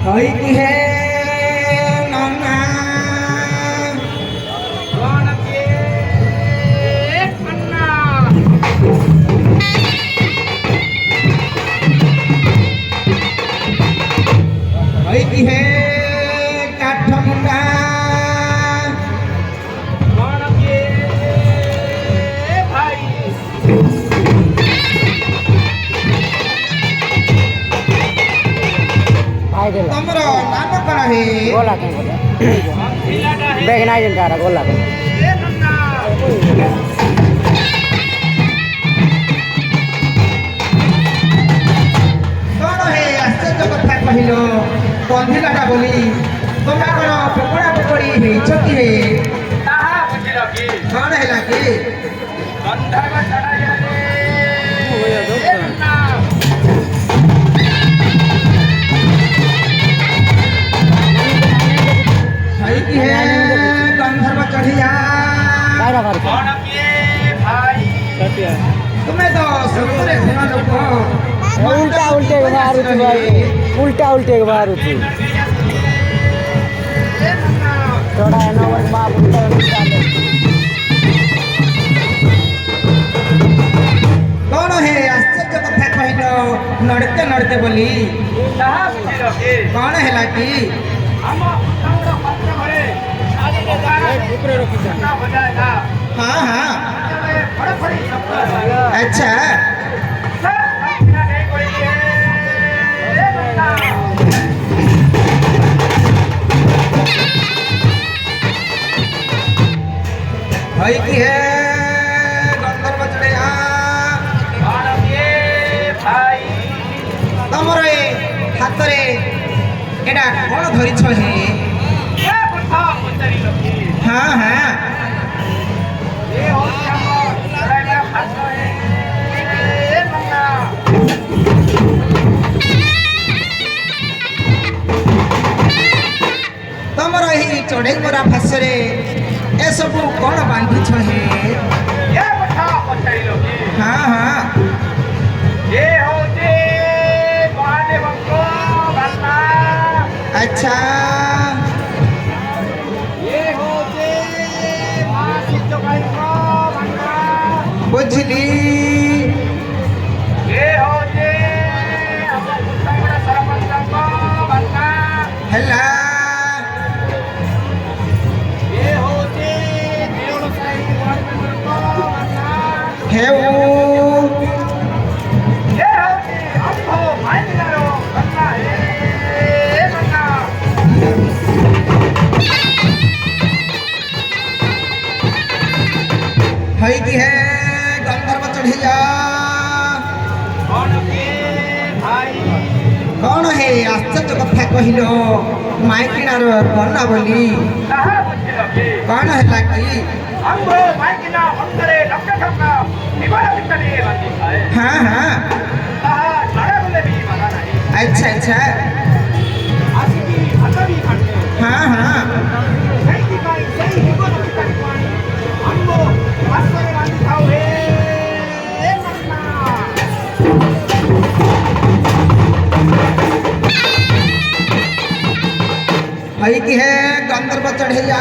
कोई की है नाना कौन के अन्ना कोई की है काठ मुंडा कौन के भाई तमरो नाम कौन है गोला के खिलाड़ा है बैग ना जनता रहा गोला के ए नन्ना कौन है आश्चर्य कथा कहिलो बंधिलाटा बोली तुमे कौन पकड़ा पकड़ी ହେଇଛ କି ताहा बुझिल की कौन हैला कि गंधर्व चढ़ाया रे ए नन्ना है कि है गंधर्व चढ़िया कायरा भर के कौन के भाई तुम्हें तो समुद्र घुमा लोग उल्टा उल्टे के मारू थी भाई उल्टा उल्टे के मारू थी ए नन्ना थोड़ा है ना वो बाप उल्टा उल्टा कौन है आश्चर्य कथा कहिलो नड़ते नड़ते बोली ताहा बुझिल की कौन हैला कि हम साउंड पत्र भरे आगे के गाना ऊपर रखी ना बजाएगा हाँ हाँ फड़फड़ी शब्द अच्छा सब नहीं कोई है ए नन्ना है कि है गंधर्व चढ़िया कौन के भाई तमर ए हातरे एटा कौन धरिछ हे ये बुढ़ा पुतरी लोगी हाँ हाँ ये हो हम लड़ाई हाथ है ए नन्ना तमर ही चढ़ई मोरा फासरे ए सब कौन बांधिछ हे ये बुढ़ा पुतरी लोगी हाँ हाँ ये हो जे महादेव को भरना अच्छा ये हो जे मां सिद्ध भाई को भरना बुझली ये हो जे हम संगड़ सरपंच को भरना हेला ये हो जे देवड़ साई वार्ड मेंबर को भरना हेऊ ये हो जे हमको माइनरो भरना है भरना है कि है गंधर्व चढ़िया कौन के भाई कौन है आश्चर्य कथा कहिलो माइकिनार कन्ना बोली कहाँ बुझिल की कौन हैला कि हमको माइकिना अंतरे लक्ष्य ठक्का निवार बितने बांधी है हाँ हाँ कहाँ लड़ा बोले भी मना नहीं अच्छा अच्छा आशिकी हतवी करते हाँ हाँ सही की काई सही हिगो न पिता की पानी हमको आसरे बांधी खाओ हे ए नन्ना है कि है गंधर्व चढ़िया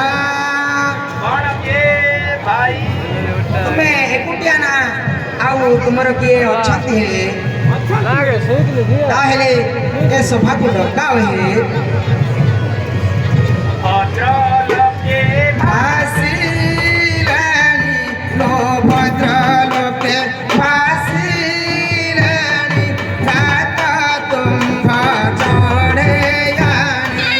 कौन के भाई तुमे एकुटिया ना आउ तुमर किए अछती हे लागे सेक ले दिया ताहेले ए सभा को डकाओ हे भद्र लोके फासी रानी नो भद्र लोके फासी रानी राता तुम चढ़े यानी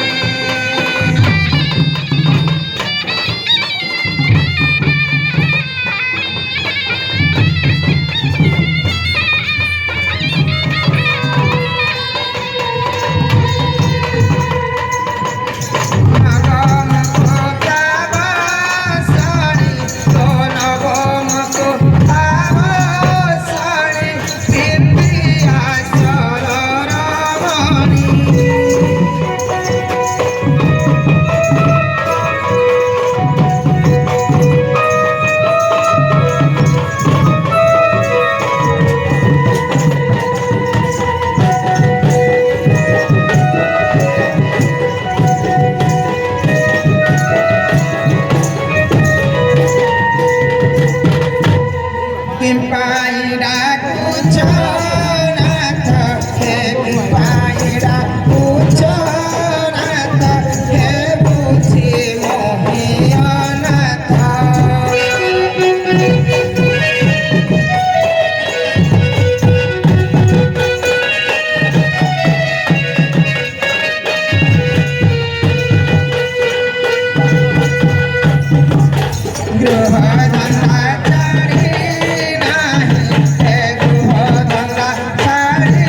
धंधा छाड़ी नाही हे गृह धंधा छाड़ी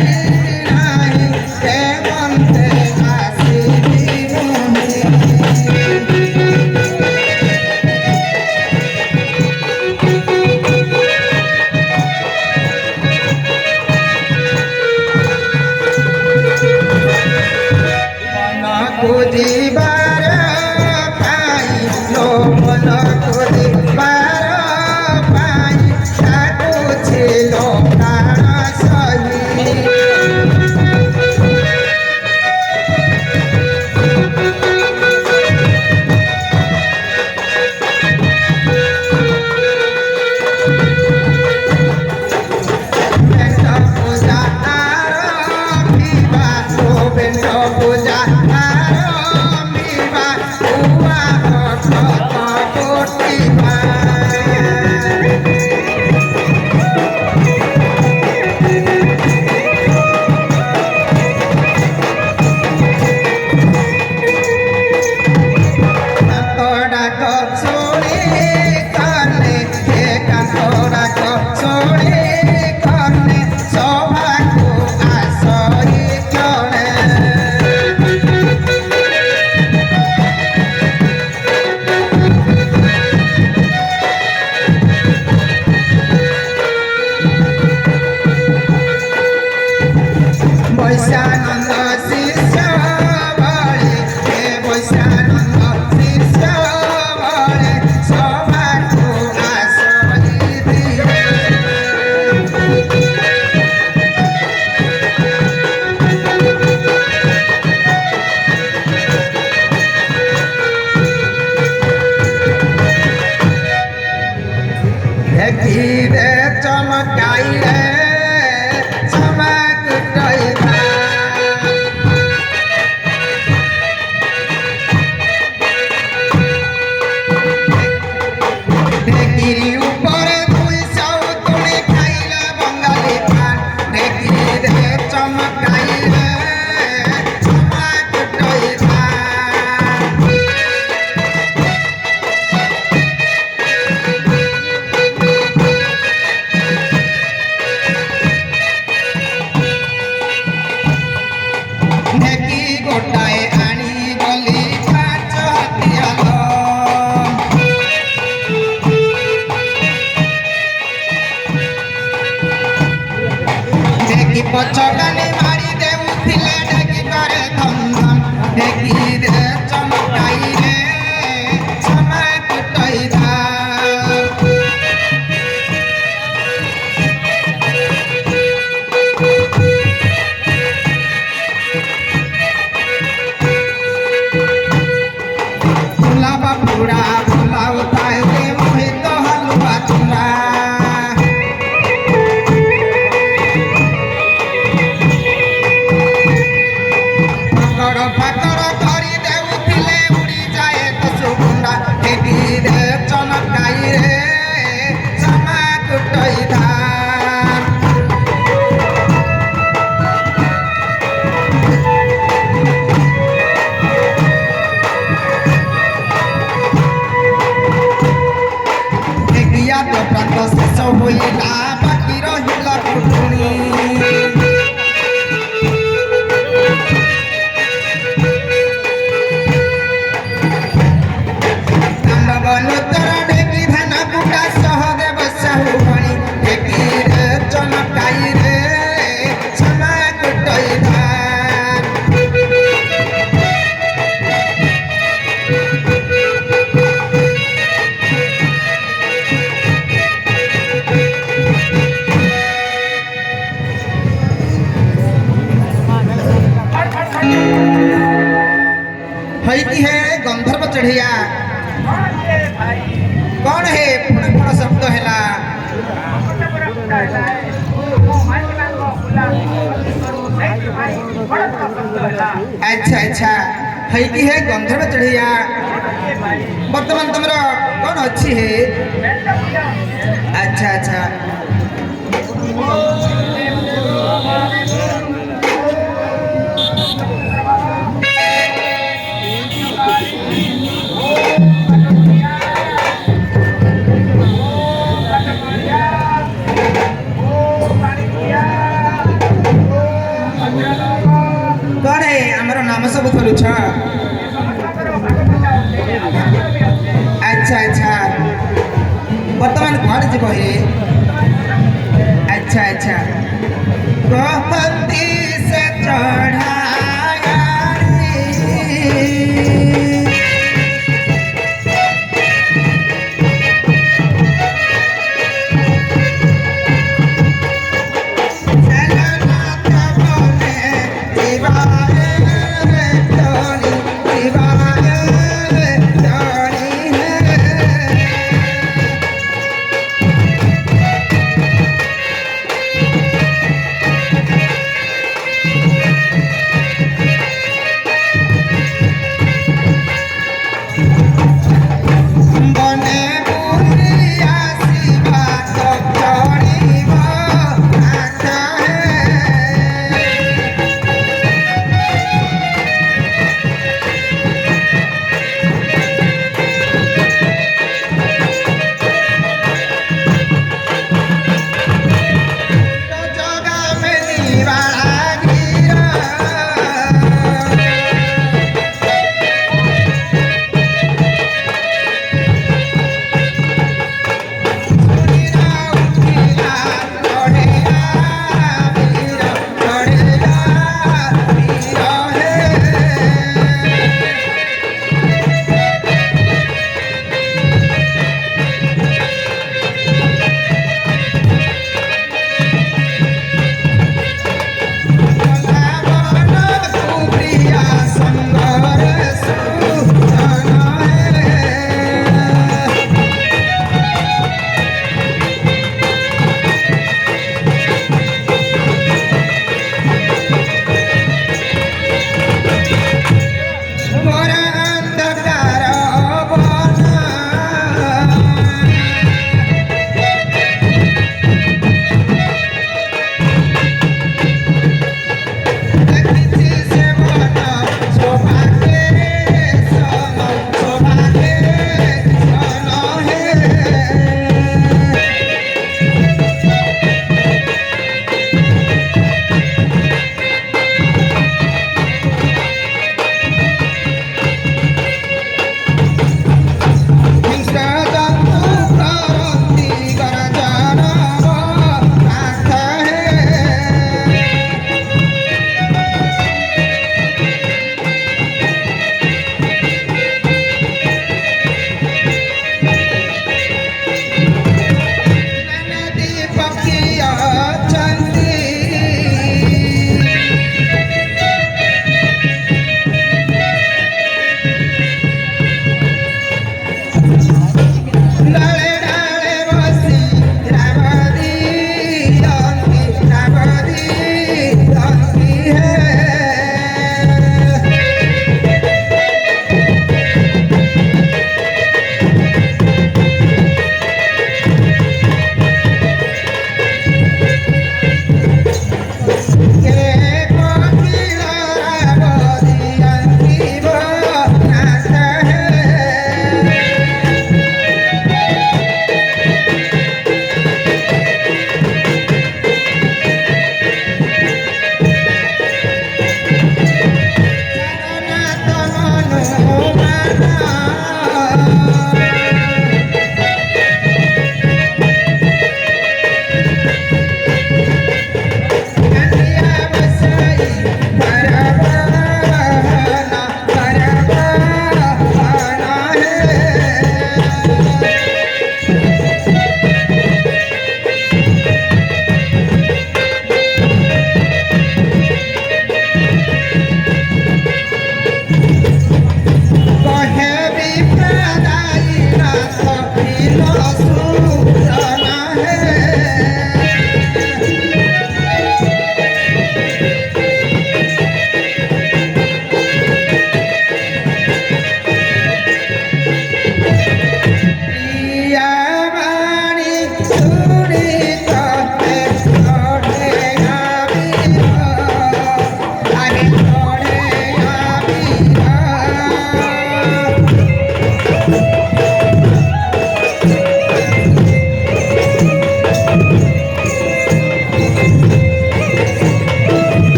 नाही हे मनते आसिबी मोहि খুঁজিবার পাই লোমন খুঁজিবার পাই তাকু ছিল প্রাণ সহি বেণ্ড পূজা আরম্ভিবা ও বেণ্ড পূজা আরম্ভিবা উয়া ভক্ত কোটিবা কান্তডাক শুনি কর্ণে হে কান্তডাক শুনি কর্ণে সভাকু আসই ক্ষণে বৈশানন্দ শিষ্য বলে হে বৈশানন্দ শিষ্য বলে সভাকু আসই দিবে देखिरे चमकाई रे चमक टैबा देखिरी ऊपर दुई सौ तुणी खाइला बंगाली पान देखिरे चमकाई रे चमक टैबा ঢেকি গোটায় আনি গলি পাঁচ হাতিয়াল ঢেকি পছকানি মারি দেউଥିଲେ ঢেকি করে ধম ধম ঢেকি রে চমকাই রে চমক টৈবা ফুলাবা পুরা ফুলাও তাইলে মোহিত হালুয়া চূড়া ফাকড় ফাকড় ধরি দেউଥିଲେ উড়ি যায় কসুগুন্ডা ঢেকি রে চমকাই রে চমক টৈধা ঢেকিয়া তো প্রান্ত শেষ হইলা বাকি রহিলা কুটুনি আমরা বলো তোরা ঢেকি ধান কুটা সহদেব সাহু ভণি ঢেকি রে চমকাই রে চমক টৈধা हईती है गंधर्व चढ़िया कौन है फुण फुण शब्द हैला अच्छा अच्छा हईती है गंधर्व चढ़िया वर्तमान तुमरा कौन अच्छी है अच्छा अच्छा ଯିବ ହେ ଆଚ୍ଛା ଆଚ୍ଛା କହନ୍ତି ସେ ଚଢ଼ାଗାଡ଼ି বনে বুলিয়া শিবা চড়িব আকাশে জগামে নিবাগিরা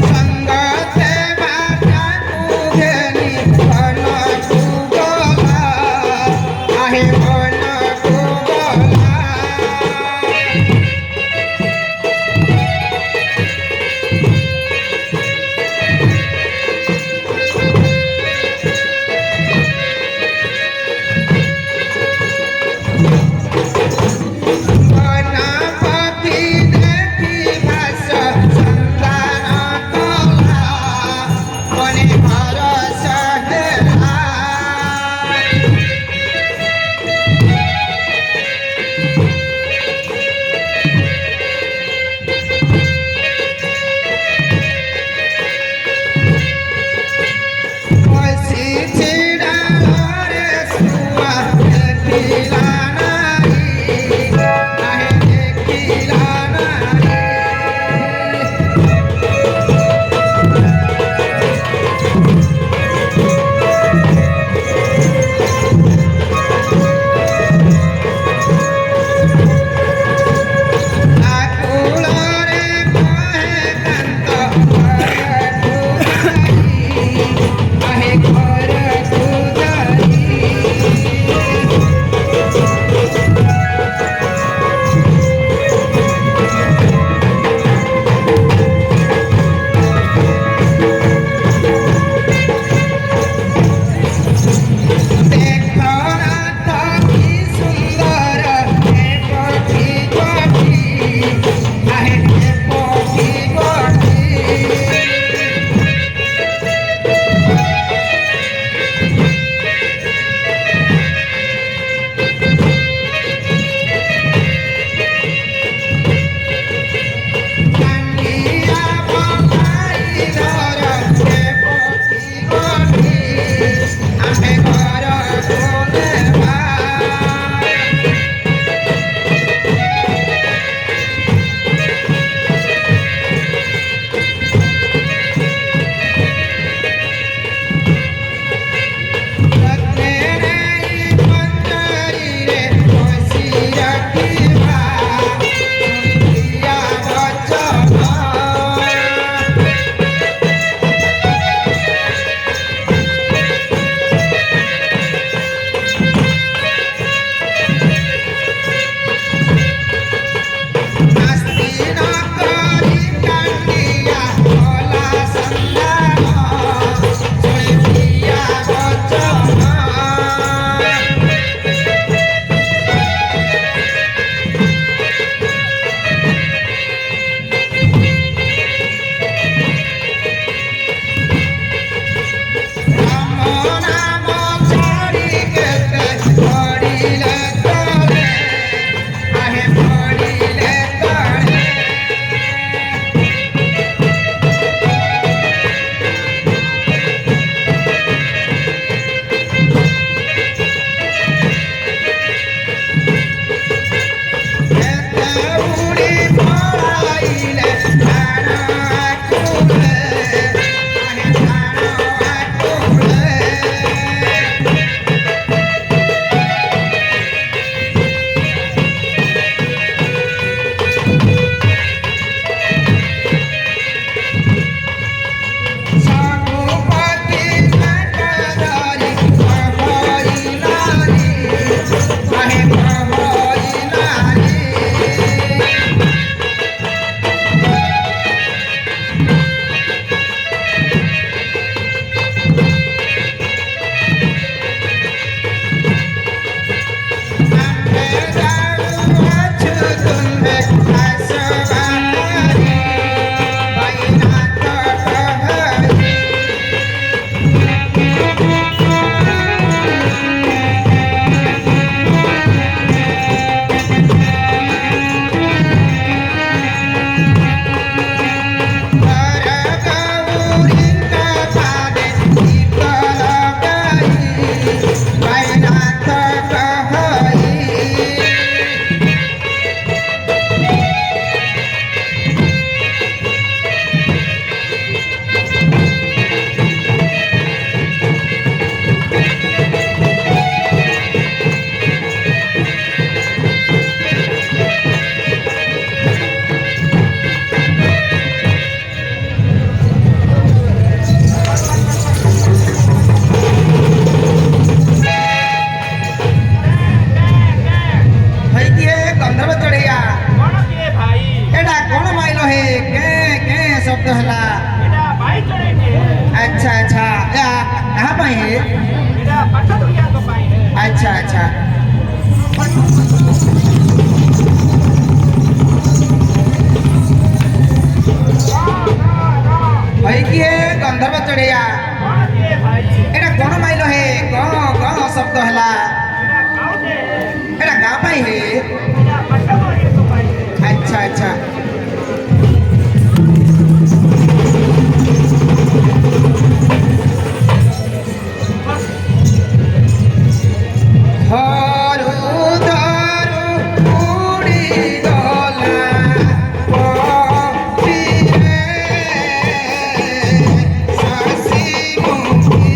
संगते बाटा तुझेनी मन तुगला आहे मन तुगला ଭାଇ କିଏ ଗନ୍ଧର୍ବ ଚଢ଼େଇଆ ଏଟା କଣ ମାଇଲ ହେ କଣ କଣ ଶବ୍ଦ ହେଲା ଏଟା ଗାଁ ପାଇଁ ହେ ଆଚ୍ଛା ଆଚ୍ଛା ଧରୁ ଧରୁ ଉଡ଼ିଗଲା ପକ୍ଷୀରେ ଶଶୀମୁଖୀ